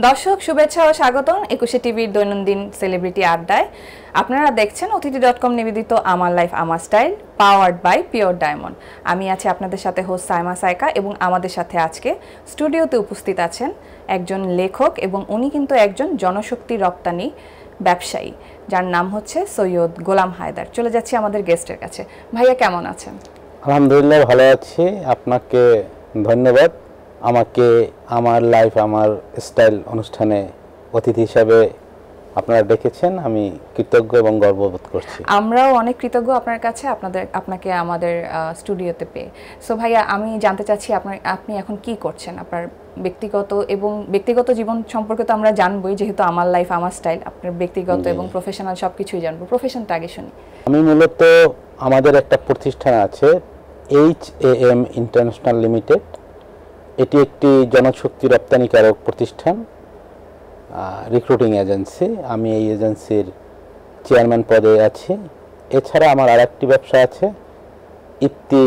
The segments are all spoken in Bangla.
দর্শক শুভেচ্ছা ও স্বাগতম 21 টিভির দৈনন্দিন সেলিব্রিটি আড্ডায়। আপনারা দেখছেন অতিথি.com নিবেদিত আমার লাইফ আমার style, powered by pure diamond. আমি আছি আপনাদের সাথে হোস্ট সাইমা সাইকা এবং আমাদের সাথে আজকে স্টুডিওতে উপস্থিত আছেন একজন লেখক এবং উনি কিন্তু একজন জনশক্তি রপ্তানি ব্যবসায়ী, যার নাম হচ্ছে সৈয়দ গোলাম হায়দার। চলে যাচ্ছি আমাদের গেস্টের কাছে। ভাইয়া কেমন আছেন? আলহামদুলিল্লাহ ভালো আছি। আপনাকে ধন্যবাদ আমাকে আমার লাইফ আমার স্টাইল অনুষ্ঠানে অতিথি হিসাবে আপনারা ডেকেছেন। আমি কৃতজ্ঞ এবং গর্ববোধ করছি। আমরাও অনেক কৃতজ্ঞ আপনার কাছে আপনাকে আমাদের স্টুডিওতে পেয়ে। সো ভাইয়া, আমি জানতে চাচ্ছি আপনি এখন কি করছেন, আপনার ব্যক্তিগত জীবন সম্পর্কে তো আমরা জানবই, যেহেতু আমার লাইফ আমার স্টাইল। আপনার ব্যক্তিগত এবং প্রফেশনাল সবকিছুই জানবো। প্রফেশনটা আগে শুনি। আমি মূলত আমাদের একটা প্রতিষ্ঠান আছে HAM ইন্টারন্যাশনাল লিমিটেড। এটি একটি জনশক্তি রপ্তানিকারক প্রতিষ্ঠান, রিক্রুটিং এজেন্সি। আমি এই এজেন্সির চেয়ারম্যান পদে আছি। এছাড়া আমার আরেকটি ব্যবসা আছে, ইপ্তি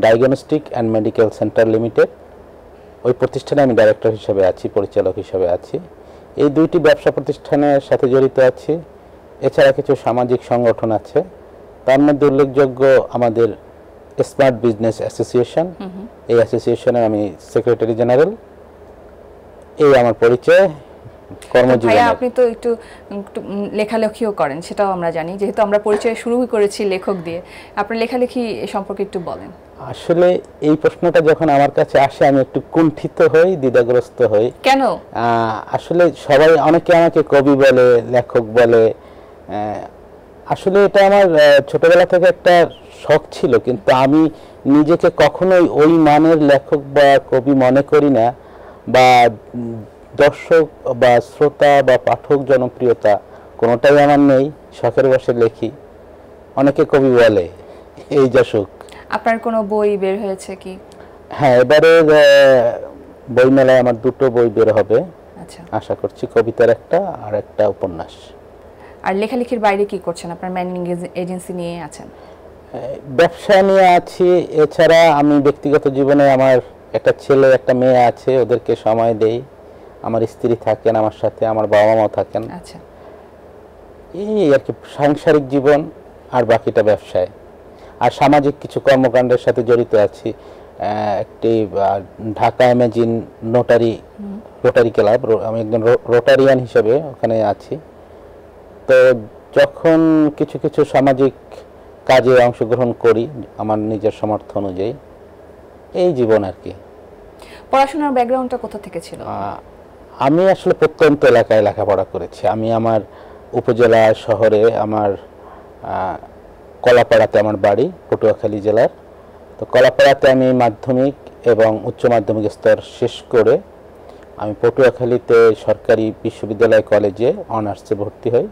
diagnostic and medical centre limited. ওই প্রতিষ্ঠানে আমি ডাইরেক্টর হিসেবে আছি, পরিচালক হিসেবে আছি। এই দুইটি ব্যবসা প্রতিষ্ঠানের সাথে জড়িত আছি। এছাড়া কিছু সামাজিক সংগঠন আছে, তার মধ্যে উল্লেখযোগ্য আমাদের স্মার্ট বিজনেস অ্যাসোসিয়েশন। এই অ্যাসোসিয়েশনের আমি সেক্রেটারি জেনারেল। এই আমার পরিচয় কর্মজীবন। ভাইয়া, আপনি তো একটু লেখালেখিও করেন, সেটাও আমরা জানি, যেহেতু আমরা পরিচয় শুরু করেছি লেখক দিয়ে। আপনার লেখালেখি সম্পর্কে একটু বলেন। আসলে এই প্রশ্নটা যখন আমার কাছে আসে আমি একটু কুণ্ঠিত হই, দ্বিধাগ্রস্ত হই। কেন? আসলে সবাই, অনেকে আমাকে কবি বলে, লেখক বলে। আসলে এটা আমার ছোটবেলা থেকে একটা শখ ছিল, কিন্তু আমি নিজেকে কখনোই ওই মানের লেখক বা কবি মনে করি না, বা দর্শক বা শ্রোতা বা পাঠক জনপ্রিয়তা কোনোটাই আমার নেই। শখের বশে লেখি, অনেকে কবি বলে, এই যা সুখ। আপনার কোনো বই বের হয়েছে কি? হ্যাঁ, এবারে বইমেলায় আমার দুটো বই বের হবে। আচ্ছা, আশা করছি, কবিতার একটা আর একটা উপন্যাস। আর লেখালেখির বাইরে কি করছেন? আপনার ম্যানেজিং এজেন্সি নিয়ে আছেন? ব্যবসা নিয়ে আছি। এছাড়া আমি ব্যক্তিগত জীবনে আমার একটা ছেলে একটা মেয়ে আছে, ওদেরকে সময় দেই। আমার স্ত্রী থাকেন আমার সাথে, আমার বাবা মাও থাকেন। আচ্ছা, এই আর কি সাংসারিক জীবন, আর বাকিটা ব্যবসায়। আর সামাজিক কিছু কর্মকাণ্ডের সাথে জড়িত আছি। একটি ঢাকা ইমেজিন রোটারি ক্লাব, আমি একজন রোটারিয়ান হিসেবে ওখানে আছি। তো যখন কিছু কিছু সামাজিক কাজে অংশগ্রহণ করি আমার নিজের সামর্থ্য অনুযায়ী, এই জীবন আর কি। পড়াশোনার ব্যাকগ্রাউন্ডটা কোথা থেকে ছিল? আমি আসলে প্রত্যন্ত এলাকায় লেখাপড়া করেছি। আমি আমার উপজেলা শহরে, আমার কলাপাড়াতে আমার বাড়ি, পটুয়াখালী জেলার। তো কলাপাড়াতে আমি মাধ্যমিক এবং উচ্চ মাধ্যমিক স্তর শেষ করে আমি পটুয়াখালীতে সরকারি বিশ্ববিদ্যালয় কলেজে অনার্সে ভর্তি হই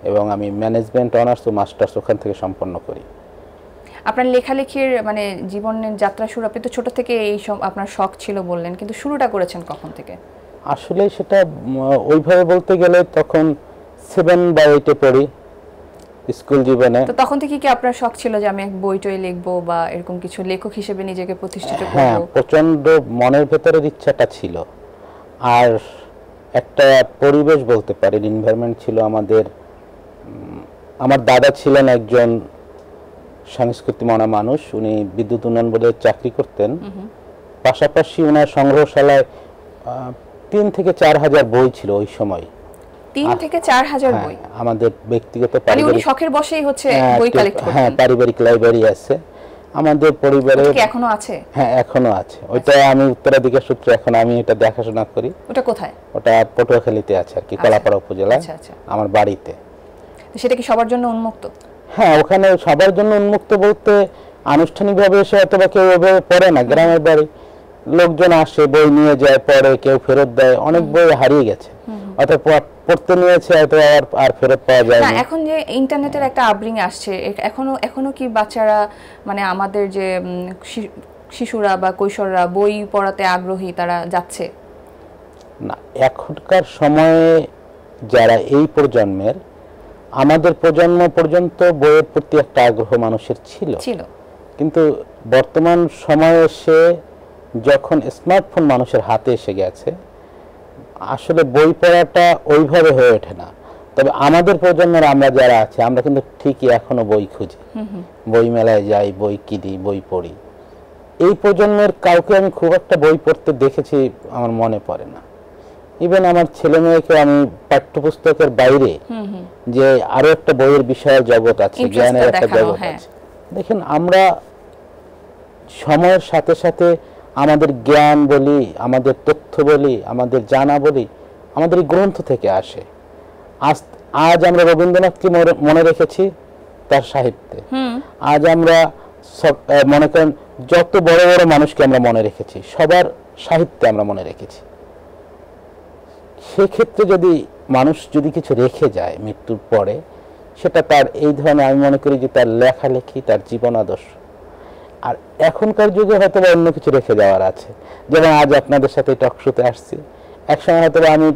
এবং আমি ম্যানেজমেন্ট অনার্স ও মাস্টার্স ওখান থেকে সম্পন্ন করি। আপনার লেখালেখির মানে জীবনের যাত্রা শুরু, আপনি তো ছোট থেকে এই সব আপনার শখ ছিল বললেন, কিন্তু শুরুটা করেছেন কখন থেকে? আসলে সেটা ওইভাবে বলতে গেলে তখন 7 বা 8 পড়ি স্কুল জীবনে। তো তখন থেকে কি আপনার শখ ছিল যে আমি এক বই লিখবো বা এরকম কিছু, লেখক হিসেবে নিজেকে প্রতিষ্ঠিত করব? হ্যাঁ, প্রচন্ড মনের ভেতরের ইচ্ছাটা ছিল। আর একটা পরিবেশ বলতে পারি, এনভায়রনমেন্ট ছিল আমাদের। আমার দাদা ছিলেন একজন সাংস্কৃতিক মনা মানুষ। উনি বিদ্যুৎ উন্নয়ন বোর্ডে চাকরি করতেন। পাশাপাশি ওনার সংগ্রহশালায় 3 থেকে 4 হাজার বই ছিল ওই সময়। 3 থেকে 4 হাজার বই? আমাদের ব্যক্তিগত উনি শখের বশেই হচ্ছে বই কালেক্ট করতেন? হ্যাঁ, পারিবারিক লাইব্রেরি আছে আমাদের পরিবারে। কি এখনো আছে? হ্যাঁ, এখনো আছে। ওইটা আমি উত্তরাধিকার সূত্রে এখন আমি এটা দেখাশোনা করি। ওটা কোথায়? ওটা পটুয়াখালীতে আছে আর কি, কলাপাড়া উপজেলায় আমার বাড়িতে। সেটা কি সবার জন্য উন্মুক্ত? হ্যাঁ, ওখানে সবার জন্য উন্মুক্ত বলতে আনুষ্ঠানিকভাবে এসে অথবা কেউ এভাবে পড়ে না। গ্রামের বাড়ি, লোকজন আসে, বই নিয়ে যায়, পড়ে, কেউ ফেরত দেয়। অনেক বই হারিয়ে গেছে, অথবা পড়তে নিয়েছে হয়তো আর ফেরত পাওয়া যায় না। এখন যে ইন্টারনেটের একটা আপব্রিং আসছে, এখনো কি বাচ্চারা, মানে আমাদের যে শিশুরা বা কৈশোররা বই পড়াতে আগ্রহী, তারা যাচ্ছে না? এখনকার সময়ে যারা এই প্রজন্মের, আমাদের প্রজন্ম পর্যন্ত বইয়ের প্রতি একটা আগ্রহ মানুষের ছিল, কিন্তু বর্তমান সময়ে এসে যখন স্মার্টফোন মানুষের হাতে এসে গেছে, আসলে বই পড়াটা ওইভাবে হয়ে ওঠে না, তবে আমাদের প্রজন্মের আমরা যারা আছি আমরা কিন্তু ঠিকই এখনো বই খুঁজি, বই মেলায় যাই, বই কিনি, বই পড়ি। এই প্রজন্মের কাউকে আমি খুব একটা বই পড়তে দেখেছি আমার মনে পড়ে না। ইভেন আমার ছেলে মেয়েকে আমি পাঠ্যপুস্তকের বাইরে যে আরো একটা বইয়ের বিষয়ের জগৎ আছে, জ্ঞানের একটা জগৎ আছে, দেখেন আমরা সময়ের সাথে সাথে আমাদের জ্ঞান বলি, আমাদের তথ্য বলি, আমাদের জানা বলি, আমাদের এই গ্রন্থ থেকে আসে। আজ আমরা রবীন্দ্রনাথকে মনে রেখেছি তার সাহিত্যে, আজ আমরা মনে করেন যত বড় বড় মানুষকে আমরা মনে রেখেছি সবার সাহিত্যে আমরা মনে রেখেছি। সেক্ষেত্রে যদি মানুষ যদি কিছু রেখে যায় মৃত্যুর পরে, সেটা তার এই ধরনের, আমি মনে করি যে তার লেখালেখি, তার জীবন আদর্শ। আর এখনকার যুগে হয়তো অন্য কিছু রেখে যাওয়ার আছে, যেমন আজ আপনাদের সাথে টক শোতে আসছি, একসময় হয়তো আমি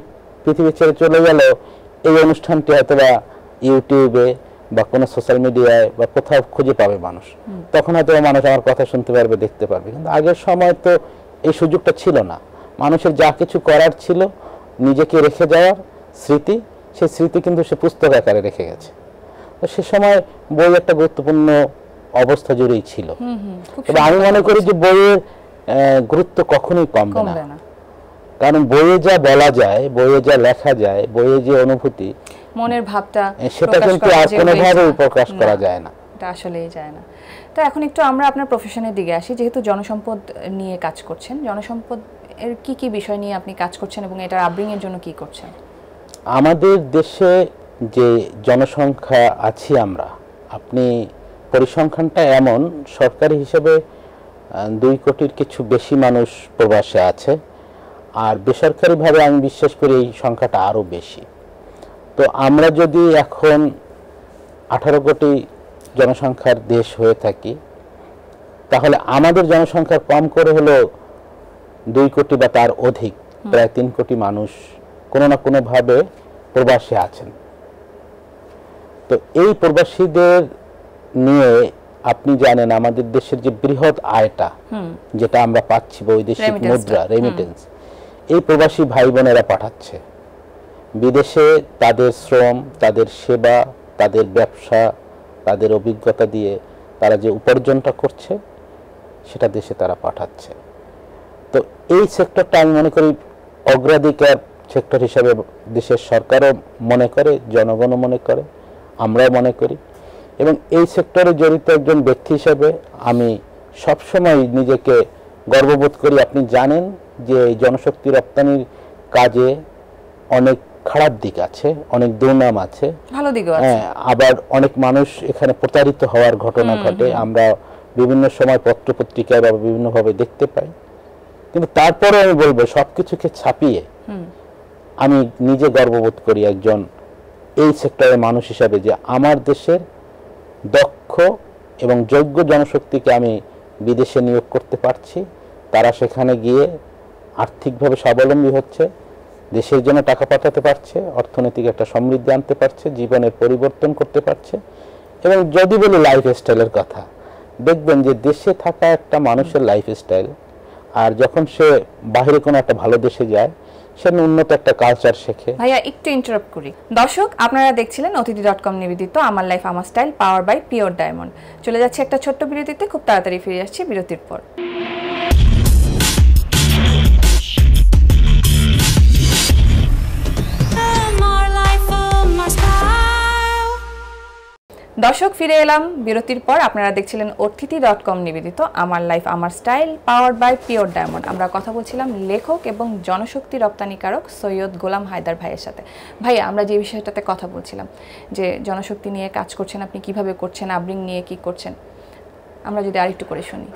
পৃথিবী ছেড়ে চলে গেল এই অনুষ্ঠানটি হয়তো ইউটিউবে বা কোনো সোশ্যাল মিডিয়ায় বা কোথাও খুঁজে পাবে মানুষ, তখন হয়তো মানুষ আমার কথা শুনতে পারবে, দেখতে পারবে। কিন্তু আগের সময় তো এই সুযোগটা ছিল না। মানুষের যা কিছু করার ছিল নিজেকে রেখে যাওয়ার স্মৃতি, সেই স্মৃতি কিন্তু সে পুস্তক আকারে রেখে গেছে। তো সে সময় বই একটা গুরুত্বপূর্ণ অবস্থা জুড়েই ছিল। তবে আমি মনে করি যে বইয়ের গুরুত্ব কখনোই কমবে না, কারণ বইয়ে যা বলা যায়, বইয়ে যা লেখা যায়, বইয়ে যে অনুভূতি, মনের ভাবটা, সেটা কিন্তু আর কোনোভাবেই প্রকাশ করা যায় না, এটা আসলেই যায় না। তো এখন একটু আমরা আপনার প্রফেশনের দিকে আসি। যেহেতু জনসম্পদ নিয়ে কাজ করছেন, জনসম্পদ এর কি কি বিষয় নিয়ে আপনি কাজ করছেন এবং এটার আপব্রিং এর জন্য কি করছেন? আমাদের দেশে যে জনসংখ্যা আছি আমরা, আপনি পরিসংখ্যানটা এমন, সরকারি হিসেবে 2 কোটির কিছু বেশি মানুষ প্রবাসে আছে, আর বেসরকারিভাবে আমি বিশ্বাস করি এই সংখ্যাটা আরো বেশি। তো আমরা যদি এখন 18 কোটি জনসংখ্যার দেশ হয়ে থাকি, তাহলে আমাদের জনসংখ্যা কম করে হলো 2 কোটি বা তার অধিক, প্রায় 3 কোটি মানুষ কোনো না কোনো ভাবে প্রবাসে আছেন। তো এই প্রবাসীদের নিয়ে আপনি জানেন আমাদের দেশের যে বৃহৎ আয়টা যেটা আমরা পাচ্ছি বৈদেশিক মুদ্রা, রেমিটেন্স, এই প্রবাসী ভাই বোনেরা পাঠাচ্ছে বিদেশে। তাদের শ্রম, তাদের সেবা, তাদের ব্যবসা, তাদের অভিজ্ঞতা দিয়ে তারা যে উপার্জনটা করছে সেটা দেশে তারা পাঠাচ্ছে। তো এই সেক্টরটা আমি মনে করি অগ্রাধিকার সেক্টর হিসাবে দেশের সরকারও মনে করে, জনগণও মনে করে, আমরাও মনে করি। এবং এই সেক্টরে জড়িত একজন ব্যক্তি হিসেবে আমি সবসময় নিজেকে গর্ববোধ করি। আপনি জানেন যে এই জনশক্তি রপ্তানির কাজে অনেক খারাপ দিক আছে, অনেক দুর্নাম আছে, ভালো দিকও আছে। আবার অনেক মানুষ এখানে প্রতারিত হওয়ার ঘটনা ঘটে, আমরা বিভিন্ন সময় পত্র পত্রিকায় বা বিভিন্নভাবে দেখতে পাই। কিন্তু তারপরে আমি বলবো সবকিছুকে ছাপিয়ে আমি নিজে গর্ববোধ করি একজন এই সেক্টরের মানুষ হিসাবে, যে আমার দেশের দক্ষ এবং যোগ্য জনশক্তিকে আমি বিদেশে নিয়োগ করতে পারছি। তারা সেখানে গিয়ে আর্থিকভাবে স্বাবলম্বী হচ্ছে, দেশের জন্য টাকা পাঠাতে পারছে, অর্থনৈতিক একটা সমৃদ্ধি আনতে পারছে, জীবনের পরিবর্তন করতে পারছে। এবং যদি বলি লাইফস্টাইলের কথা, দেখবেন যে দেশে থাকা একটা মানুষের লাইফস্টাইল আর যখন সে বাইরে কোনো একটা ভালো দেশে যায়, সে উন্নত একটা কালচার শেখে। ভাইয়া একটু ইন্টারাপ্ট করি। দর্শক, আপনারা দেখছিলেন অতিথি.com নিবেদিত আমার লাইফ আমার style, power by pure diamond. চলে যাচ্ছে একটা ছোট্ট বিরতিতে, খুব তাড়াতাড়ি ফিরে আসছি বিরতির পর। দর্শক, ফিরে এলাম বিরতির পর। আপনারা দেখছিলেন অতিথি.com নিবেদিত আমার লাইফ আমার style, power by pure diamond. আমরা কথা বলছিলাম লেখক এবং জনশক্তি রপ্তানিকারক সৈয়দ গোলাম হায়দার ভাইয়ের সাথে। ভাইয়া, আমরা যে বিষয়টাতে কথা বলছিলাম যে জনশক্তি নিয়ে কাজ করছেন, আপনি কিভাবে করছেন, আপব্রিং নিয়ে কি করছেন, আমরা যদি আরেকটু করে শুনি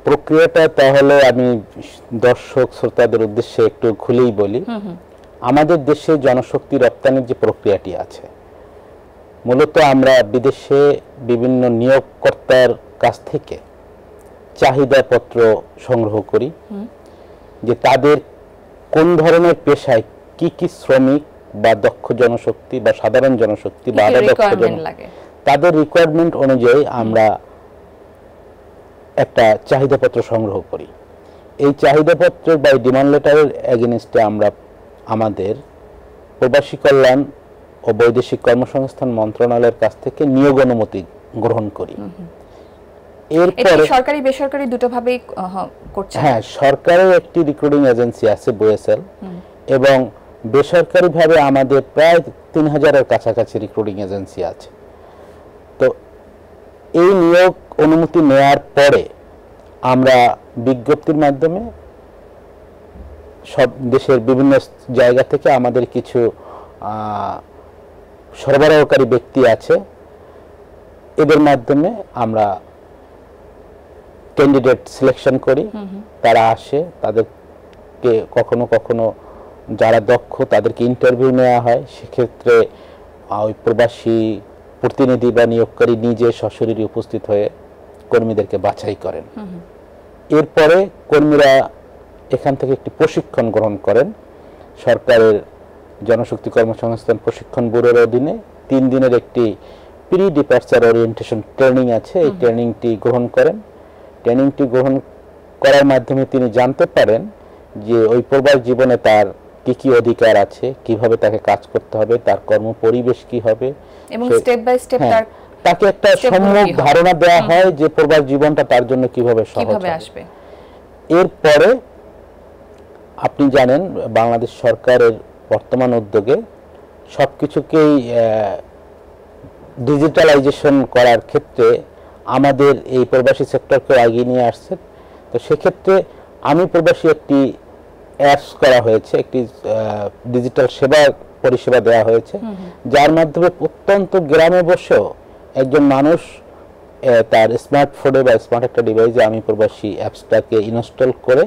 প্রক্রিয়াটা, তাহলে আমি দর্শক শ্রোতাদের উদ্দেশ্যে একটু খুলেই বলি। আমাদের দেশে জনশক্তি রপ্তানির যে প্রক্রিয়াটি আছে, মূলত আমরা বিদেশে বিভিন্ন নিয়োগকর্তার কাছ থেকে চাহিদাপত্র সংগ্রহ করি, যে তাদের কোন ধরনের পেশায় কি কি শ্রমিক বা দক্ষ জনশক্তি বা সাধারণ জনশক্তি বা দক্ষ তাদের রিকোয়ারমেন্ট অনুযায়ী আমরা একটা চাহিদাপত্র সংগ্রহ করি। এই চাহিদাপত্রের বা ডিমান্ড লেটারের এগেইনস্টে আমরা আমাদের প্রবাসী কল্যাণ ও বৈদেশিক কর্মসংস্থান মন্ত্রণালয়ের কাছ থেকে নিয়োগ অনুমতি গ্রহণ করি। এরপরে সরকারি বেসরকারি দুটো ভাবেই করছে। হ্যাঁ, সরকারি একটি রিক্রুটিং এজেন্সি আছে বোয়েসেল, এবং বেসরকারিভাবে আমাদের প্রায় 3000-এর কাছাকাছি রিক্রুটিং এজেন্সি আছে। তো এই নিয়োগ অনুমতি নেওয়ার পরে আমরা বিজ্ঞপ্তির মাধ্যমে সব দেশের বিভিন্ন জায়গা থেকে আমাদের কিছু সরবরাহকারী ব্যক্তি আছে, এদের মাধ্যমে আমরা ক্যান্ডিডেট সিলেকশন করি। তারা আসে, তাদেরকে কখনো কখনো যারা দক্ষ তাদেরকে ইন্টারভিউ নেওয়া হয়। সেক্ষেত্রে ওই প্রবাসী প্রতিনিধি বা নিয়োগকারী নিজে সশরীরে উপস্থিত হয়ে কর্মীদেরকে বাছাই করেন। এরপরে কর্মীরা এখান থেকে একটি প্রশিক্ষণ গ্রহণ করেন সরকারের জনশক্তি কর্মসংস্থান প্রশিক্ষণ ব্যুরোর অধীনে। 3 দিনের একটি প্রি ডিপার্চার ওরিয়েন্টেশন ট্রেনিং আছে, এই ট্রেনিংটি গ্রহণ করেন। ট্রেনিংটি গ্রহণ করার মাধ্যমে তিনি জানতে পারেন যে ওই প্রবাস জীবনে তার কি কি অধিকার আছে, কিভাবে তাকে কাজ করতে হবে, তার কর্ম পরিবেশ কি হবে, এবং স্টেপ বাই স্টেপ তাকে একটা সম্যক ধারণা দেওয়া হয় যে প্রবাস জীবনটা তার জন্য কিভাবে সহজ আসবে। এরপরে আপনি জানেন বাংলাদেশ সরকারের বর্তমান উদ্যোগে সবকিছুকেই ডিজিটালাইজেশন করার ক্ষেত্রে আমাদের এই প্রবাসী সেক্টরকে এগিয়ে নিয়ে আসছে। তো সেক্ষেত্রে আমি প্রবাসী একটি অ্যাপস করা হয়েছে, একটি ডিজিটাল সেবা পরিষেবা দেওয়া হয়েছে, যার মাধ্যমে প্রত্যন্ত গ্রামে বসেও একজন মানুষ তার স্মার্টফোনে বা স্মার্ট একটা ডিভাইসে আমি প্রবাসী অ্যাপসটাকে ইনস্টল করে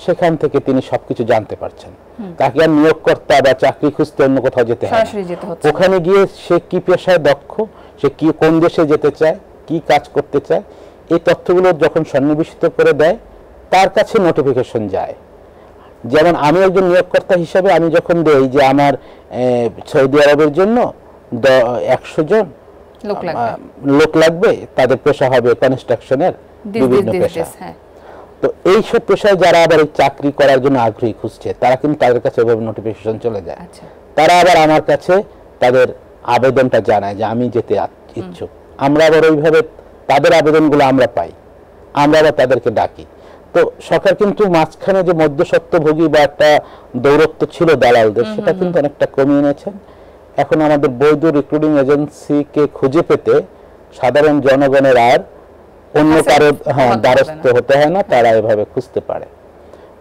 সেখান থেকে তিনি সবকিছু জানতে পারছেন। তাকে আর নিয়োগকর্তা বা চাকরি খুঁজতে অন্য কোথাও যেতে হয় না। ওখানে গিয়ে সে কি পেশায় দক্ষ, সে কি কোন দেশে যেতে চায়, কি কাজ করতে চায়, এই তথ্যগুলো যখন সন্নিবেশিত করে দেয় তার কাছে নোটিফিকেশন যায়। যেমন আমি একজন নিয়োগকর্তা হিসাবে আমি যখন দেই যে আমার সৌদি আরবের জন্য 100 জন লোক লাগবে, তাদের পেশা হবে কনস্ট্রাকশনের বিভিন্ন পেশা। তো এইসব পেশায় যারা আবার এই চাকরি করার জন্য আগ্রহী খুঁজছে তারা কিন্তু তাদের কাছে ওইভাবে নোটিফিকেশন চলে যায়। তারা আবার আমার কাছে তাদের আবেদনটা জানায় যে আমি যেতে ইচ্ছুক। আমরা আবার ওইভাবে তাদের আবেদনগুলো আমরা পাই, আমরা আবার তাদেরকে ডাকি। তো সরকার কিন্তু মাঝখানে যে মধ্যস্বত্বভোগী বা একটা দৌরত্ব ছিল দালালদের, সেটা কিন্তু অনেকটা কমিয়ে এনেছেন। এখন আমাদের বৈধ রিক্রুটিং এজেন্সিকে খুঁজে পেতে সাধারণ জনগণের আর অন্য কারো দ্বারস্থ হতে হয় না, তারা এভাবে খুঁজতে পারে।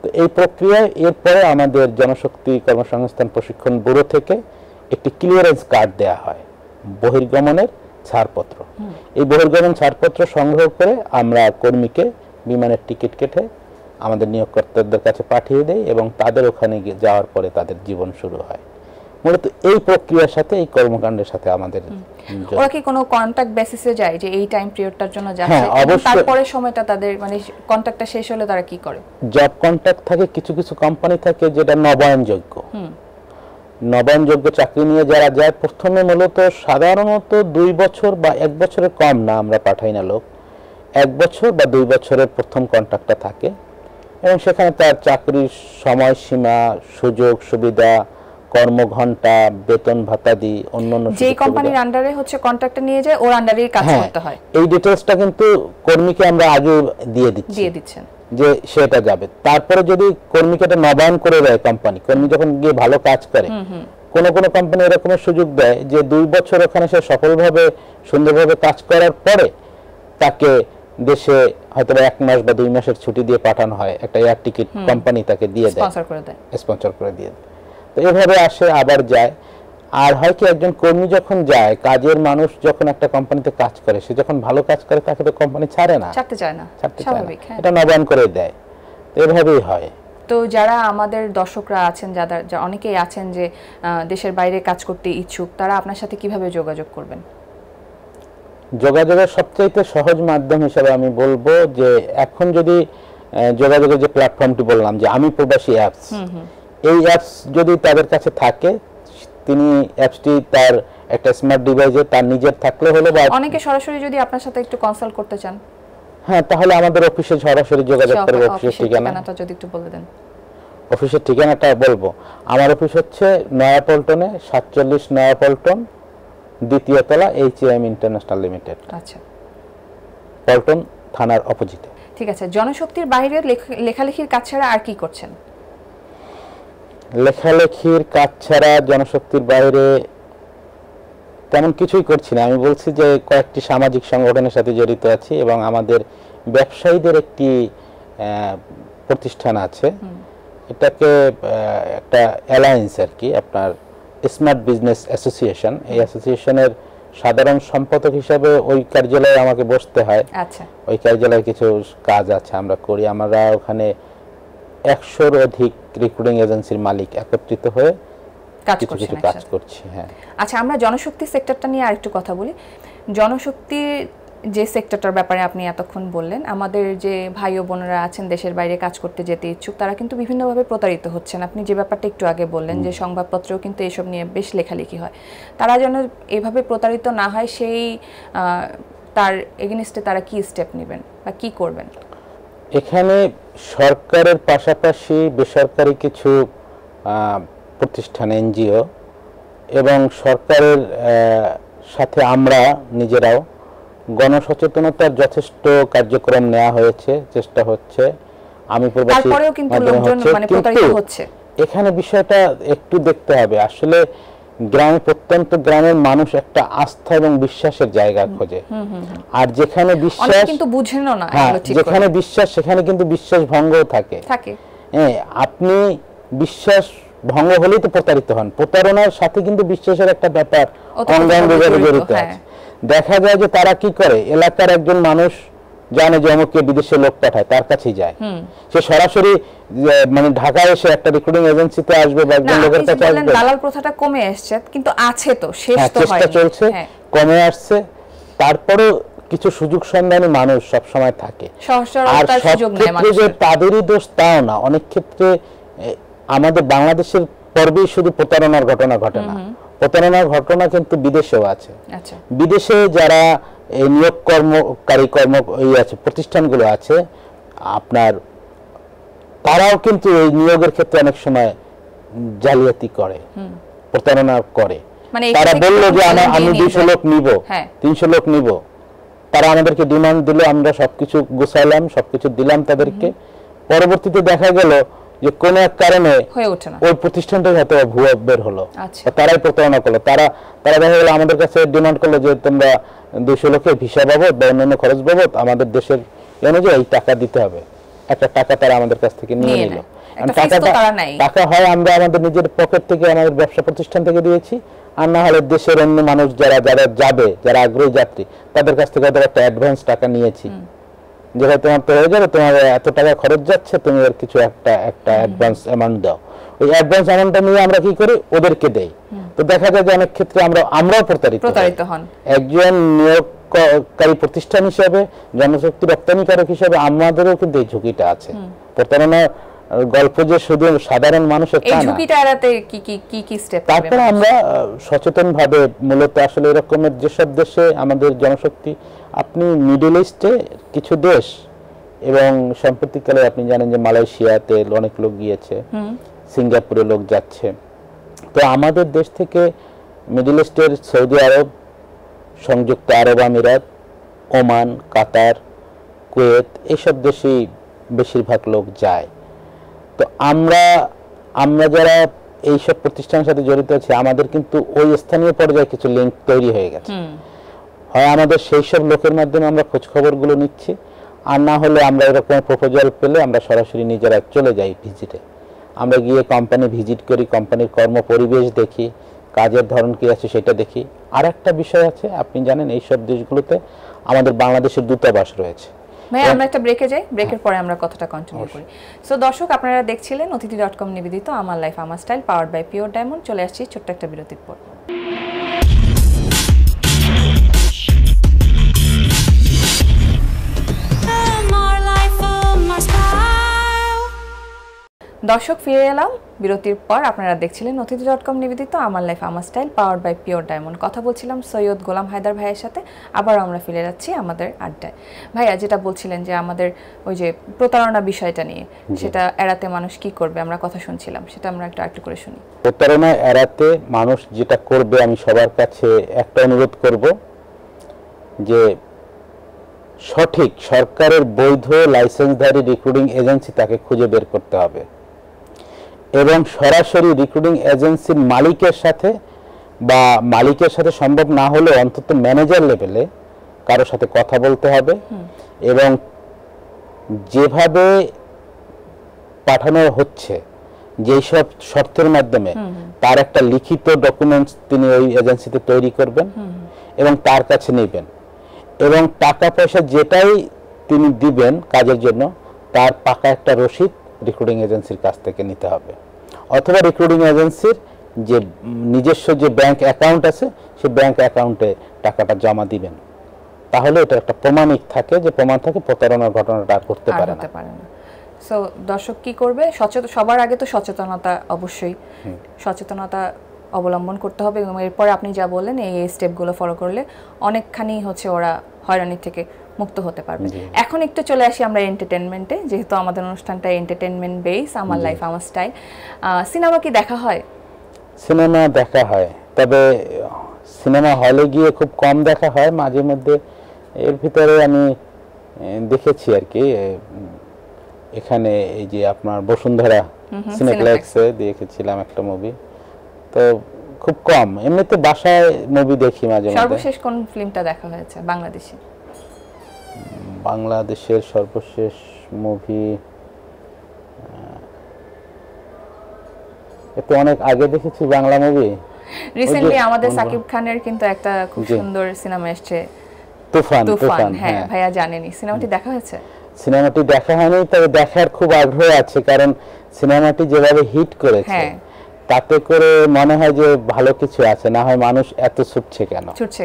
তো এই প্রক্রিয়ায় এরপরে আমাদের জনশক্তি কর্মসংস্থান প্রশিক্ষণ ব্যুরো থেকে একটি ক্লিয়ারেন্স কার্ড দেয়া হয়, বহির্গমনের ছাড়পত্র। এই বহির্গমন ছাড়পত্র সংগ্রহ করে আমরা কর্মীকে বিমানের টিকিট কেটে আমাদের নিয়োগকর্তাদের কাছে পাঠিয়ে দেই, এবং তাদের ওখানে যাওয়ার পরে তাদের জীবন শুরু হয়। মূলত এই প্রক্রিয়ার সাথে, এই কর্মকাণ্ডের সাথে আমাদের ওরা কি কোনো কন্টাক্ট বেসিসে যায় যে এই টাইম পিরিয়ডটার জন্য যাচ্ছে, এবং তারপরে সময়টা তাদের মানে কন্টাক্টটা শেষ হলে তারা কি করে? জব কন্টাক্ট থাকে, কিছু কিছু কোম্পানি থাকে যেটা নবায়নযোগ্য। নবায়নযোগ্য চাকরি নিয়ে যারা যায় প্রথমে মূলত সাধারণত 2 বছর বা 1 বছরের কম না আমরা পাঠাই না লোক, 1 বছর বা 2 বছরের প্রথম কন্ট্রাক্টটা থাকে, এবং সেখানে তার চাকরির সময়সীমা, সুযোগ সুবিধা, কর্মঘণ্টা, বেতন ভাতাদি, অন্যান্য যে কোম্পানির আন্ডারে হচ্ছে কন্ট্রাক্টটা নিয়ে যায় ওর আন্ডারেই কাজ করতে হয়। এই ডিটেইলসটা কিন্তু কর্মীকে আমরা আগে দিয়ে দিচ্ছেন যে সেটা যাবে। তারপরে যদি কর্মীকে এটা নবায়ন করে দেয় কোম্পানি, কর্মী যখন গিয়ে ভালো কাজ করে, কোন কোন কোম্পানি এরকমের সুযোগ দেয় যে 2 বছর ওখানে সে সফলভাবে সুন্দরভাবে কাজ করার পরে তাকে দেশে হয়তো 1 মাস বা 2 মাসের ছুটি দিয়ে পাঠানো হয়, একটা এয়ার টিকিট কোম্পানি তাকে দিয়ে দেয়, স্পন্সর করে দিয়ে দেয়। তো এভাবে আসে আবার যায়। আর হয় কি, একজন কর্মী যখন যায়, কাজের মানুষ যখন একটা কোম্পানিতে কাজ করে, সে যখন ভালো কাজ করে তাকে তো কোম্পানি ছাড়ে না, ছাড়তে চায় না, স্বাভাবিক। এটা নবায়ন করে দেয়, এভাবেই হয়। তো যারা আমাদের দর্শকরা আছেন, যারা অনেকেই আছেন যে দেশের বাইরে কাজ করতে ইচ্ছুক, তারা আপনার সাথে কিভাবে যোগাযোগ করবেন? যোগাযোগের সবচেয়ে সহজ মাধ্যম হিসেবে আমি বলবো যে এখন যদি যোগাযোগের যে প্ল্যাটফর্মটি বললাম যে আমি প্রবাসী অ্যাপস, এই অ্যাপস যদি তাদের কাছে থাকে, তিনি অ্যাপসটি তার একটা স্মার্ট ডিভাইসে তার নিজের থাকলে হলো, বা অনেকে সরাসরি যদি আপনার সাথে একটু কনসাল্ট করতে চান, হ্যাঁ, তাহলে আমাদের অফিসে সরাসরি যোগাযোগ করবে। অফিসের ঠিকানাটা যদি একটু বলে দেন। অফিসের ঠিকানাটা বলবো। আমার অফিস হচ্ছে নয়াপল্টনে 47 নয়াপল্টন, দ্বিতীয় তলা, HAM ইন্টারন্যাশনাল লিমিটেড। আচ্ছা, পল্টন থানার অপোজিটে। ঠিক আছে। জনশক্তির বাইরে লেখালেখির কাজ ছাড়া আর কি করছেন? লেখালেখির কাজ ছাড়া জনশক্তির বাইরে তেমন কিছুই করছি না। আমি বলছি যে কয়েকটি সামাজিক সংগঠনের সাথে জড়িত আছি এবং আমাদের ব্যবসায়ীদের একটি প্রতিষ্ঠান আছে, এটাকে একটা অ্যালায়েন্স আর কি, আপনার স্মার্ট বিজনেস অ্যাসোসিয়েশন। এই অ্যাসোসিয়েশনের সাধারণ সম্পাদক হিসাবে ওই কার্যালয়ে আমাকে বসতে হয়। আচ্ছা, ওই কার্যালয়ে কিছু কাজ আছে আমরা করি। আমরা ওখানে 100-র অধিক রিক্রুটিং এজেন্সির মালিক একত্রিত হয়ে কিছু কিছু কাজ করছি। হ্যাঁ, আচ্ছা, আমরা জনশক্তি সেক্টরটা নিয়ে আরেকটু কথা বলি। জনশক্তির যে সেক্টরটার ব্যাপারে আপনি এতক্ষণ বললেন, আমাদের যে ভাই ও বোনেরা আছেন দেশের বাইরে কাজ করতে যেতে ইচ্ছুক, তারা কিন্তু বিভিন্নভাবে প্রতারিত হচ্ছেন। আপনি যে ব্যাপারটা একটু আগে বললেন যে সংবাদপত্রেও কিন্তু এসব নিয়ে বেশ লেখালেখি হয়। তারা যেন এভাবে প্রতারিত না হয়, সেই তার এগেইনস্টে তারা কি স্টেপ নেবেন বা কি করবেন? এখানে সরকারের পাশাপাশি বেসরকারি কিছু প্রতিষ্ঠান, এনজিও এবং সরকারের সাথে আমরা নিজেরাও গণসচেতনতার যথেষ্ট কার্যক্রম নেওয়া হয়েছে, চেষ্টা হচ্ছে। আমি প্রবাসী, তারপরেও কিন্তু লোকজন মানে প্রতারিত হচ্ছে। এখানে বিষয়টা একটু দেখতে হবে। আসলে গ্রামে, প্রত্যন্ত গ্রামের মানুষ একটা আস্থা এবং বিশ্বাসের জায়গা খোঁজে, আর যেখানে বিশ্বাস কিন্তু বুঝেনও না, যেখানে বিশ্বাস সেখানে কিন্তু বিশ্বাস ভঙ্গও থাকে। হ্যাঁ, আপনি বিশ্বাস ভঙ্গ হলেই তো প্রতারিত হন। প্রতারণার সাথে কিন্তু বিশ্বাসের একটা ব্যাপার অঙ্গাঙ্গিভাবে জড়িত আছে। দেখা যায় যে তারা কি করে, এলাকার একজন মানুষ জানে যে অমুককে বিদেশে লোক পাঠায়, তার কাছেই যায়। সে সরাসরি মানে ঢাকায় এসে একটা রিক্রুটিং এজেন্সিতে আসবে বা একজন লোকের কাছে আসবে। দালাল প্রথাটা কমে আসছে, কিন্তু আছে তো, শেষ তো হয়নি, চেষ্টা চলছে, কমে আসছে। তারপরে কিছু সুযোগ সন্ধানী মানুষ সব সময় থাকে, আর সব ক্ষেত্রে যে তাদেরই দোষ তাও না। অনেক ক্ষেত্রে আমাদের বাংলাদেশের পর্বেই শুধু প্রতারণার ঘটনা ঘটে না, প্রতারণার ঘটনা কিন্তু বিদেশেও আছে। বিদেশে যারা এই নিয়োগ কর্মকারী আছে প্রতিষ্ঠানগুলো আছে আপনার, তারাও কিন্তু এই নিয়োগের ক্ষেত্রে অনেক সময় জালিয়াতি করে, প্রতারণা করে। তারা বললো যে আমি 200 লোক নিব, 300 লোক নিব, তারা আমাদেরকে ডিমান্ড দিল, আমরা সবকিছু গোছাইলাম, সবকিছু দিলাম তাদেরকে। পরবর্তীতে দেখা গেল যে কোন এক কারণে ওই প্রতিষ্ঠানটা হয়তো ভুয়া বের হলো, তারাই প্রতারণা করলো। তারা দেখা গেল আমাদের কাছে ডিমান্ড করলো যে তোমরা 200 লোকের ভিসা বাবদ বা অন্যান্য খরচ বাবদ আমাদের দেশের অনুযায়ী এই টাকা দিতে হবে। একটা টাকা তারা আমাদের কাছ থেকে নিয়ে নিল। টাকা হয় আমরা আমাদের নিজের পকেট থেকে, আমাদের ব্যবসা প্রতিষ্ঠান থেকে দিয়েছি, আর না হলে দেশের অন্য মানুষ যারা যাবে, যারা আগ্রহী যাত্রী, তাদের কাছ থেকে একটা অ্যাডভান্স টাকা নিয়েছি, যেটা তোমার তো হয়ে যাবে, তোমার এত টাকা খরচ যাচ্ছে, তুমি এর কিছু একটা অ্যাডভান্স অ্যামাউন্ট দাও। ওই অ্যাডভান্স অ্যামাউন্টটা নিয়ে আমরা কি করি, ওদেরকে দেই। তো দেখা যায় যে অনেক ক্ষেত্রে আমরাও প্রতারিত হন। একজন নিয়োগকারী প্রতিষ্ঠান হিসেবে, জনশক্তি রপ্তানিকারক হিসেবে আমাদেরও কিন্তু এই ঝুঁকিটা আছে। প্রতারণা গল্প যে শুধু সাধারণ মানুষের তা না, এই ঝুঁকিটা এড়াতে কি স্টেপ? তারপরে আমরা সচেতন ভাবে, মূলত আসলে এরকমের যেসব দেশে আমাদের জনশক্তি, আপনি মিডল ইস্টে কিছু দেশ এবং সাম্প্রতিককালে আপনি জানেন যে মালয়েশিয়াতে অনেক লোক গিয়েছে, সিঙ্গাপুরে লোক যাচ্ছে। তো আমাদের দেশ থেকে মিডল ইস্টের সৌদি আরব, সংযুক্ত আরব আমিরাত, ওমান, কাতার, কুয়েত, এইসব দেশেই বেশিরভাগ লোক যায়। তো আমরা যারা এইসব প্রতিষ্ঠানের সাথে জড়িত আছি, আমাদের কিন্তু ওই স্থানীয় পর্যায়ে কিছু লিঙ্ক তৈরি হয়ে গেছে। হয় আমাদের সেই সব লোকের মাধ্যমে আমরা খোঁজ খবরগুলো নিচ্ছি, আর না হলে আমরা এরকম প্রপোজাল পেলে আমরা সরাসরি নিজেরা চলে যাই ভিজিটে। আমরা গিয়ে কোম্পানি ভিজিট করি, কোম্পানির কর্ম পরিবেশ দেখি, কাজের ধরন কি আছে সেটা দেখি। আর একটা বিষয় আছে, আপনি জানেন এইসব দেশগুলোতে আমাদের বাংলাদেশের দূতাবাস রয়েছে। ভাই, আমরা একটা ব্রেকে যাই, ব্রেকের পরে আমরা কথাটা কন্টিনিউ করি। সো দর্শক, আপনারা দেখছিলেন অতিথি.com নিবেদিত আমার লাইফ আমার style, powered by pure diamond. চলে আসছি ছোট্ট একটা বিরতির পর। দর্শক ফিরে এলাম বিরতির পর। আপনারা দেখছিলেন অতিথি.com নিবেদিত আমার লাইফ আমার style powered by pure diamond. কথা বলছিলাম সৈয়দ গোলাম হায়দার ভাইয়ের সাথে। আবার আমরা ফিরে যাচ্ছি আমাদের আড্ডায়। ভাইয়া যেটা বলছিলেন যে আমাদের ওই যে প্রতারণা বিষয়টা নিয়ে, সেটা এড়াতে মানুষ কি করবে, আমরা কথা শুনছিলাম, সেটা আমরা একটু করে শুনি। প্রতারণা এড়াতে মানুষ যেটা করবে, আমি সবার কাছে একটা অনুরোধ করব যে সঠিক সরকারের বৈধ লাইসেন্সধারী রিক্রুটিং এজেন্সি তাকে খুঁজে বের করতে হবে এবং সরাসরি রিক্রুটিং এজেন্সির মালিকের সাথে বা মালিকের সাথে সম্ভব না হলে অন্তত ম্যানেজার লেভেলে কারোর সাথে কথা বলতে হবে এবং যেভাবে পাঠানো হচ্ছে যেই সব শর্তের মাধ্যমে তার একটা লিখিত ডকুমেন্টস তিনি ওই এজেন্সিতে তৈরি করবেন এবং তার কাছে নেবেন এবং টাকা পয়সা যেটাই তিনি দিবেন কাজের জন্য তার পাকা একটা রসিদ রিক্রুটিং এজেন্সির কাছ থেকে নিতে হবে অথবা রিক্রুটিং এজেন্সির যে নিজস্ব যে ব্যাংক অ্যাকাউন্ট আছে সেই ব্যাংক অ্যাকাউন্টে টাকাটা জমা দিবেন। তাহলে এটা একটা প্রমাণিক থাকে, যে প্রমাণ থাকে প্রতারণার ঘটনাটা আর করতে পারে না। সো দর্শক কি করবে, সবার আগে তো সচেতনতা, অবশ্যই সচেতনতা অবলম্বন করতে হবে এবং এরপর আপনি যা বললেন এই স্টেপগুলো ফলো করলে অনেকখানি হচ্ছে ওরা হয়রানির থেকে মুক্ত হতে পারবে। এখন একটু চলে আসি আমরা এন্টারটেনমেন্টে, যেহেতু আমাদের অনুষ্ঠানটা এন্টারটেনমেন্ট বেস, আমার লাইফ আমার স্টাইল। সিনেমা কি দেখা হয়? সিনেমা দেখা হয়, তবে সিনেমা হলে গিয়ে খুব কম দেখা হয়, মাঝে মধ্যে। এর ভিতরে আমি দেখেছি আর কি, এখানে এই যে আপনার বসুন্ধরা সিনেপ্লেক্সে দেখেছিলাম একটা মুভি, তো খুব কম। এমনিতে বাসায় মুভি দেখি মাঝে মধ্যে। সর্বশেষ কোন ফিল্মটা দেখা হয়েছে বাংলাদেশে? বাংলাদেশের সর্বশেষ মুভি এটা অনেক আগে দেখেছি বাংলা মুভি। রিসেন্টলি আমাদের সাকিব খানের কিন্তু একটা খুব সুন্দর সিনেমা এসেছে, তুফান। হ্যাঁ ভাইয়া জানেনই, সিনেমাটি দেখা হয়েছে? সিনেমাটি দেখা হয়নি, তবে দেখার খুব আগ্রহ আছে, কারণ সিনেমাটি যেভাবে হিট করেছে তাতে করে মনে হয় যে ভালো কিছু আছে, না হয় মানুষ এত ছুটছে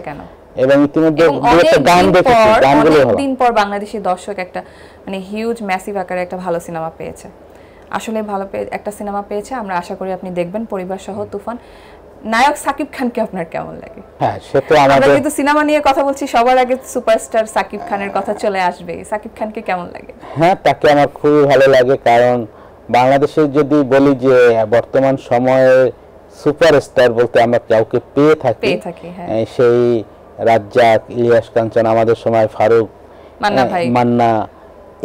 কেন। এবং ইতিমধ্যে একটা গান দেখেছি, গানগুলো ভালো। দিন পর বাংলাদেশি দর্শক একটা মানে হিউজ ম্যাসিভ আকারে একটা ভালো সিনেমা পেয়েছে, আসলে ভালো একটা সিনেমা পেয়েছে। আমরা আশা করি আপনি দেখবেন পরিবার সহ তুফান। নায়ক সাকিব খানকে আপনার কেমন লাগে? হ্যাঁ, সে তো আমাদের, আমরা কিন্তু সিনেমা নিয়ে কথা বলছি, সবার আগে সুপারস্টার সাকিব খানের কথা চলে আসবে। সাকিব খানকে কেমন লাগে? হ্যাঁ, তাকে আমার খুবই ভালো লাগে, কারণ বাংলাদেশে যদি বলি যে বর্তমান সময়ে সুপারস্টার বলতে আমরা কাউকে পেয়ে থাকি, সেই রাজ্জাক, ইলিয়াস কাঞ্চন, আমাদের সময় ফারুক, মান্না,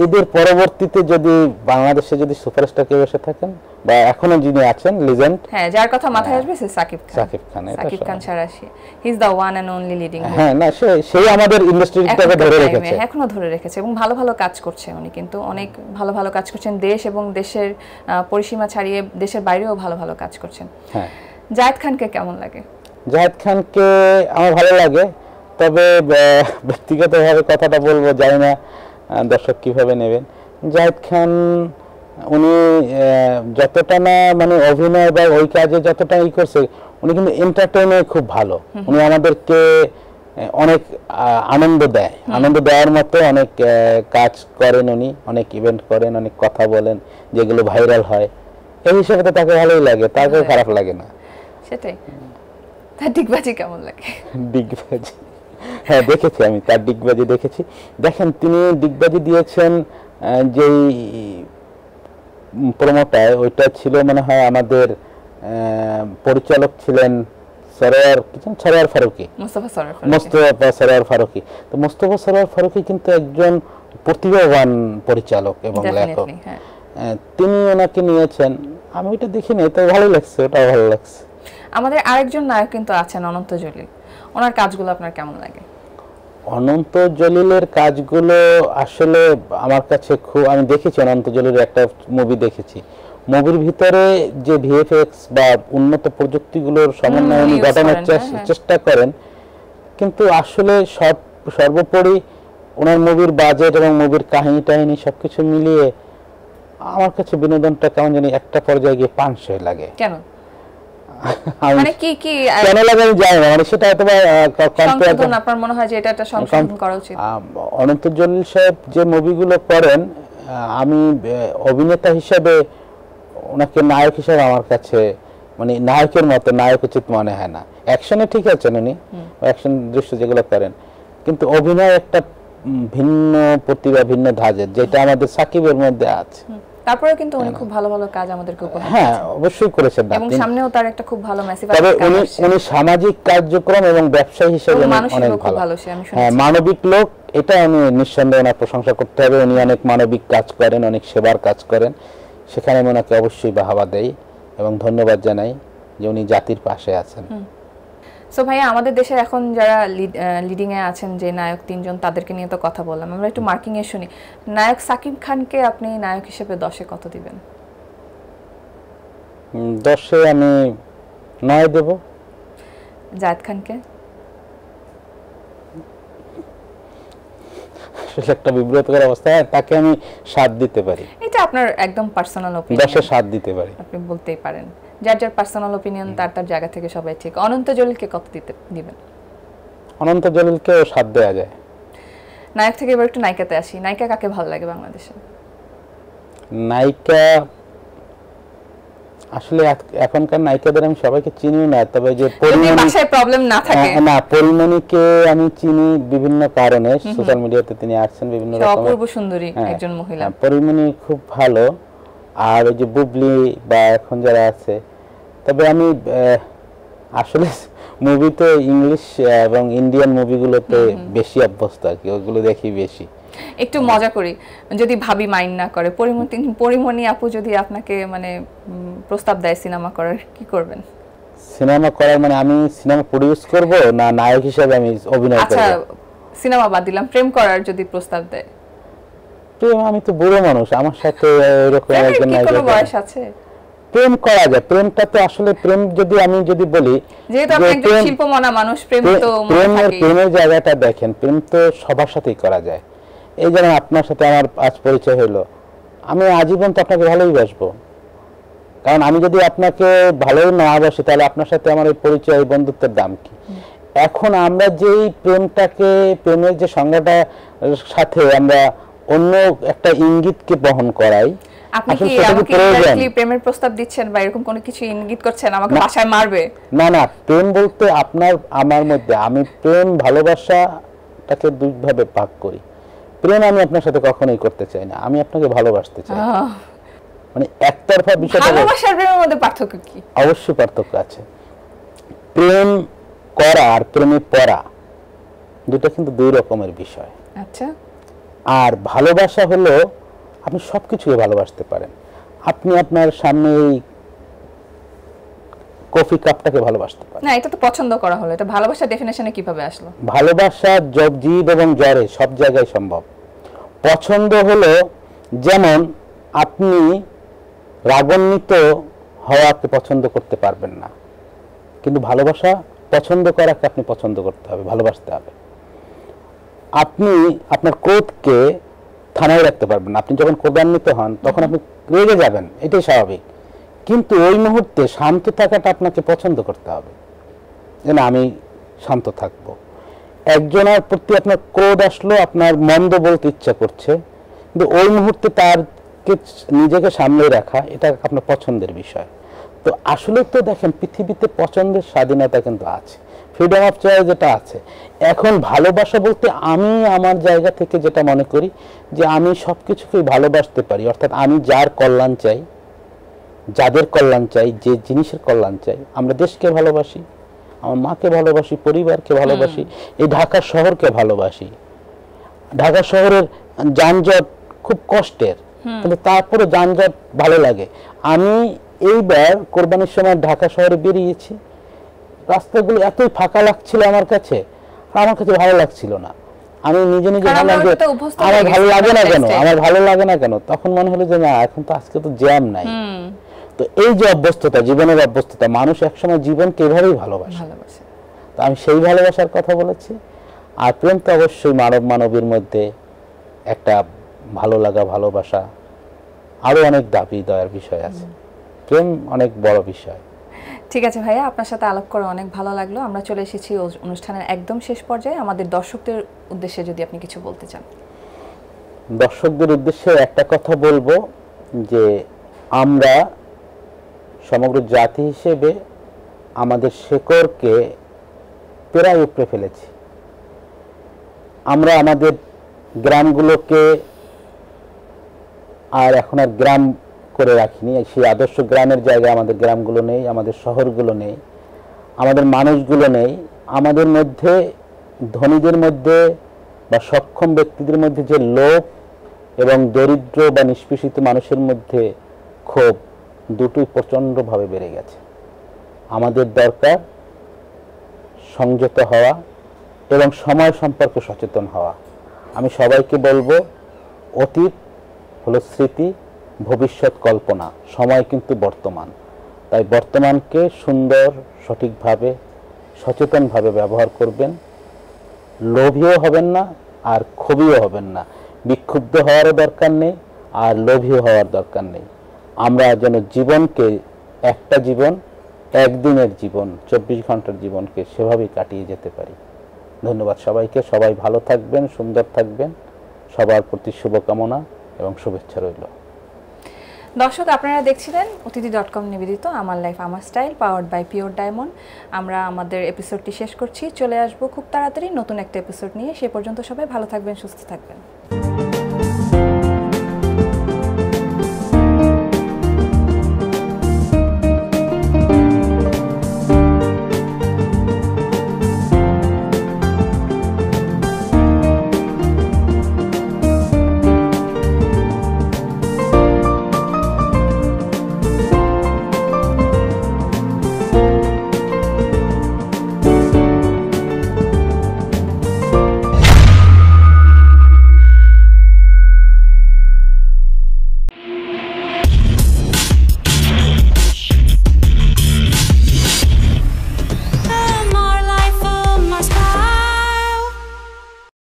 এদের পরবর্তীতে যদি বাংলাদেশে যদি সুপারস্টার কেউ এসে থাকেন বা এখনো যিনি আছেন লিজেন্ড, হ্যাঁ, যার কথা মাথায় আসবে সে সাকিব খান ছাড়া he is the one and only leading. হ্যাঁ, না সেই আমাদের ইন্ডাস্ট্রিটাকে ধরে রেখেছে এবং ভালো ভালো কাজ করছে উনি, কিন্তু অনেক ভালো ভালো কাজ করছেন দেশ এবং দেশের পরিসীমা ছাড়িয়ে দেশের বাইরেও ভালো ভালো কাজ করছেন। হ্যাঁ, জায়েদ খানকে কেমন লাগে? জায়েদ খানকে আমার ভালো লাগে, তবে ব্যক্তিগতভাবে কথাটা বলবো, জানি না দর্শক কিভাবে নেবেন। জায়েদ খান উনি যতটা না মানে অভিনয় বা ওই কাজে যতটা করছে, উনি কিন্তু এন্টারটেইনে খুব ভালো। উনি আমাদেরকে অনেক আনন্দ দেওয়ার মতো অনেক কাজ করেন, উনি অনেক ইভেন্ট করেন, অনেক কথা বলেন যেগুলো ভাইরাল হয়। এই হিসেবে তো তাকে ভালোই লাগে, তাকে খারাপ লাগে না। সেটাই। তার ডিগবাজি কেমন লাগে? ডিগবাজি, হ্যাঁ দেখেছি, আমি তার ডিগবাজি দেখেছি। দেখেন, তিনি ডিগবাজি দিয়েছেন যেই প্রোমোটায়, ওইটা ছিল মনে হয় আমাদের পরিচালক ছিলেন সরোয়ার ফারুকী, মোস্তফা সরোয়ার ফারুকী। তো মোস্তফা সরোয়ার ফারুকী কিন্তু একজন প্রতিভাবান পরিচালক এবং লেখক, তিনি ওনাকে নিয়েছেন। আমি ওইটা দেখিনি, তো ভালো লাগছে, ওটাও ভালো লাগছে। আমাদের আরেকজন নায়ক কিন্তু আছেন অনন্ত জলিল, ওনার কাজগুলো আপনার কেমন লাগে? অনন্ত জলিলের কাজগুলো আসলে আমার কাছে খুব, আমি দেখেছি অনন্ত জলিলের একটা মুভি দেখেছি, মুভির ভিতরে যে ভিএফএক্স বা উন্নত প্রযুক্তিগুলোর সমন্বয় ঘটানোর চেষ্টা করেন, কিন্তু আসলে সর্বোপরি ওনার মুভির বাজেট এবং মুভির কাহিনী সবকিছু মিলিয়ে আমার কাছে বিনোদনটা কেমন জানি একটা পর্যায়ে গিয়ে পানসে লাগে। কেন মানে কি কেন লাগে আমি জানি না, মানে সেটা সংশোধন আপনার মনে হয় যে এটা একটা সংশোধন করা উচিত। অনন্ত জলিল সাহেব যে মুভিগুলো করেন, আমি অভিনেতা হিসেবে ওনাকে নায়ক হিসেবে আমার কাছে মানে নায়কের মতো নায়ক উচিত মনে হয় না। অ্যাকশনে ঠিক আছেন উনি, অ্যাকশন দৃশ্য যেগুলো করেন, কিন্তু অভিনয় একটা ভিন্ন প্রতিভা, ভিন্ন ধাঁচের, যেটা আমাদের সাকিবের মধ্যে আছে। তারপরে কিন্তু উনি খুব ভালো ভালো কাজ আমাদেরকে উপহার হ্যাঁ অবশ্যই করেছেন না, এবং সামনেও তার একটা খুব ভালো মেসেজ তবে উনি সামাজিক কার্যক্রম এবং ব্যবসায়ী হিসেবে অনেক ভালো। হ্যাঁ, মানবিক লোক, এটা আমি নিঃসন্দেহে ওনার প্রশংসা করতে হবে। উনি অনেক মানবিক কাজ করেন, অনেক সেবার কাজ করেন, সেখানে আমি ওনাকে অবশ্যই বাহবা দেই এবং ধন্যবাদ জানাই যে উনি জাতির পাশে আছেন। সো ভাইয়া, আমাদের দেশের এখন যারা লিডিং এ আছেন যে নায়ক 3 জন, তাদেরকে নিয়ে তো কথা বললাম, আমরা একটু মার্কিং এ শুনি। নায়ক সাকিব খানকে আপনি নায়ক হিসেবে 10-এ কত দিবেন? 10-এ আমি 9 দেব। জায়েদ খানকে? আসলে একটা বিব্রতকর অবস্থা, তাকে আমি 7 দিতে পারি। এটা আপনার একদম পার্সোনাল ওপিনিয়ন, 10-এ 7 দিতে পারি, আপনি বলতেই পারেন। যার যার পার্সোনাল ওপিনিয়ন তার জায়গা থেকে সবাই ঠিক। অনন্ত জলিলকে কত দিবেন? অনন্ত জলিলকে 7 দেওয়া যায়। নায়ক থেকে এবার একটু নায়িকাতে আসি। নায়িকা কাকে ভালো লাগে বাংলাদেশে? নায়িকা আসলে এখনকার নায়িকাদের আমি সবাইকে চিনি না, তবে যে ভাষায় প্রবলেম না থাকে না, পরিমণিকে আমি চিনি বিভিন্ন কারণে, সোশ্যাল মিডিয়াতে তিনি আসছেন বিভিন্ন রকম, অপূর্ব সুন্দরী একজন মহিলা। পরিমণি খুব ভালো। আর ওই যে বুবলি বা এখন যারা আছে, তবে আমি আসলে মুভিতে ইংলিশ এবং ইন্ডিয়ান মুভিগুলোতে বেশি অভ্যস্ত আর কি, ওগুলো দেখি বেশি। একটু মজা করি, যদি ভাবি মাইন্ড না করে, পরিমণি আপু যদি আপনাকে মানে প্রস্তাব দেয় সিনেমা করার, কি করবেন? সিনেমা করার মানে আমি সিনেমা প্রডিউস করব না নায়ক হিসেবে আমি অভিনয় করব? আচ্ছা, সিনেমা বাদ দিলাম, প্রেম করার যদি প্রস্তাব দেয়? প্রেম, আমি তো বুড়ো মানুষ, আমার সাথে এরকম একজন নায়ক, কোনো বয়স আছে? প্রেম করা যায়। প্রেমটা তো আসলে প্রেম যদি বলি, যেহেতু আপনি একজন শিল্পমনা মানুষ, প্রেম তো প্রেমের জায়গাটা দেখেন, প্রেম তো সবার সাথেই করা যায়। এই যেমন আপনার সাথে আমার আজ পরিচয় হলো, আমি আজীবন তো আপনাকে ভালোই বাসবো, কারণ আমি যদি আপনাকে ভালোই না বাসি তাহলে আপনার সাথে আমার এই পরিচয়, এই বন্ধুত্বের দাম কি? এখন আমরা যেই প্রেমের যে সংজ্ঞাটা সাথে আমরা অন্য একটা ইঙ্গিতকে বহন করাই, আপনি কি আমাকে ডাইরেক্টলি প্রেমের প্রস্তাব দিচ্ছেন বা এরকম কোনো কিছু ইঙ্গিত করছেন আমাকে বাসায় মারবে? না না, প্রেম বলতে আপনার আমার মধ্যে, আমি প্রেম ভালোবাসাটাকে দুইভাবে ভাগ করি। প্রেম আমি আপনার সাথে কখনোই করতে চাই না, আমি আপনাকে ভালোবাসতে চাই। মানে একতরফা বিষয়। ভালোবাসার প্রেমের মধ্যে পার্থক্য কি? অবশ্যই পার্থক্য আছে। প্রেম করা আর প্রেমে পড়া দুটো কিন্তু দুই রকমের বিষয়। আচ্ছা। আর ভালোবাসা হলো আপনি সবকিছুকে ভালোবাসতে পারেন। আপনি আপনার সামনে এই কফি কাপটাকে ভালোবাসতে পারেন। না, এটা তো পছন্দ করা হলো, এটা ভালোবাসার ডেফিনিশনে কিভাবে আসলো? ভালোবাসা জীব এবং জড়ে সব জায়গায় সম্ভব। পছন্দ হলো, যেমন আপনি রাগান্বিত হওয়াকে পছন্দ করতে পারবেন না, কিন্তু ভালোবাসা পছন্দ করাকে আপনি পছন্দ করতে হবে, ভালোবাসতে হবে। আপনি আপনার ক্রোধকে থানায় রাখতে পারবেন না। আপনি যখন ক্রোধান্বিত হন তখন আপনি রেগে যাবেন, এটাই স্বাভাবিক, কিন্তু ওই মুহূর্তে শান্ত থাকাটা আপনাকে পছন্দ করতে হবে, যে না আমি শান্ত থাকব। একজনের প্রতি আপনার ক্রোধ আসলো, আপনার মন্দ বলতে ইচ্ছা করছে, কিন্তু ওই মুহূর্তে তারকে নিজেকে সামলে রাখা এটা আপনার পছন্দের বিষয়। তো আসলে তো দেখেন, পৃথিবীতে পছন্দের স্বাধীনতা কিন্তু আছে, ফ্রিডম অফ চয়েস যেটা আছে। এখন ভালোবাসা বলতে আমি আমার জায়গা থেকে যেটা মনে করি যে আমি সবকিছুকেই ভালোবাসতে পারি, অর্থাৎ আমি যার কল্যাণ চাই, যাদের কল্যাণ চাই, যে জিনিসের কল্যাণ চাই। আমরা দেশকে ভালোবাসি, আমার মাকে ভালোবাসি, পরিবারকে ভালোবাসি, এই ঢাকা শহরকে ভালোবাসি। ঢাকা শহরের যানজট খুব কষ্টের, কিন্তু তারপরে যানজট ভালো লাগে। আমি এইবার কোরবানির সময় ঢাকা শহরে বেরিয়েছি, রাস্তাগুলো এতই ফাঁকা লাগছিল আমার কাছে, আমার কাছে ভালো লাগছিল না। আমি নিজে ভাবলাম যে আমার ভালো লাগে না কেন, আমার ভালো লাগে না কেন, তখন মনে হলো যে না, এখন তো আজকে তো জ্যাম নাই। তো এই যে অভ্যস্ততা, জীবনের অভ্যস্ততা, মানুষ একসময় জীবনকে এভাবেই ভালোবাসে। তো আমি সেই ভালোবাসার কথা বলেছি। আর প্রেম তো অবশ্যই মানবীর মধ্যে একটা ভালো লাগা, ভালোবাসা, আরো অনেক দাবি দেওয়ার বিষয় আছে। প্রেম অনেক বড় বিষয়। ঠিক আছে ভাইয়া, আপনার সাথে আলাপ করে অনেক ভালো লাগলো। আমরা চলে এসেছি অনুষ্ঠানের একদম শেষ পর্যায়ে। আমাদের দর্শকদের উদ্দেশ্যে যদি আপনি কিছু বলতে চান। দর্শকদের উদ্দেশ্যে একটা কথা বলবো যে আমরা সমগ্র জাতি হিসেবে আমাদের শেকড়কে প্রায় উপড়ে ফেলেছি। আমরা আমাদের গ্রামগুলোকে আর এখন আর গ্রাম করে রাখিনি, সেই আদর্শ গ্রামের জায়গায় আমাদের গ্রামগুলো নেই, আমাদের শহরগুলো নেই, আমাদের মানুষগুলো নেই। আমাদের মধ্যে, ধনীদের মধ্যে বা সক্ষম ব্যক্তিদের মধ্যে যে লোভ এবং দরিদ্র বা নিষ্পেষিত মানুষের মধ্যে ক্ষোভ, দুটোই প্রচণ্ডভাবে বেড়ে গেছে। আমাদের দরকার সংযত হওয়া এবং সময় সম্পর্কে সচেতন হওয়া। আমি সবাইকে বলবো, অতীত হলো স্মৃতি, ভবিষ্যৎ কল্পনা, সময় কিন্তু বর্তমান। তাই বর্তমানকে সুন্দর, সঠিকভাবে, সচেতনভাবে ব্যবহার করবেন। লোভীও হবেন না আর ক্ষোভীও হবেন না। বিক্ষুব্ধ হওয়ারও দরকার নেই আর লোভী হওয়ার দরকার নেই। আমরা যেন জীবনকে, একটা জীবন, একদিনের জীবন, 24 ঘন্টার জীবনকে সেভাবেই কাটিয়ে যেতে পারি। ধন্যবাদ সবাইকে। সবাই ভালো থাকবেন, সুন্দর থাকবেন। সবার প্রতি শুভকামনা এবং শুভেচ্ছা রইল। দর্শক, আপনারা দেখছিলেন অতিথি.com নিবেদিত আমার লাইফ আমার style, powered by pure diamond. আমরা আমাদের এপিসোডটি শেষ করছি। চলে আসবো খুব তাড়াতাড়ি নতুন একটা এপিসোড নিয়ে। সে পর্যন্ত সবাই ভালো থাকবেন, সুস্থ থাকবেন।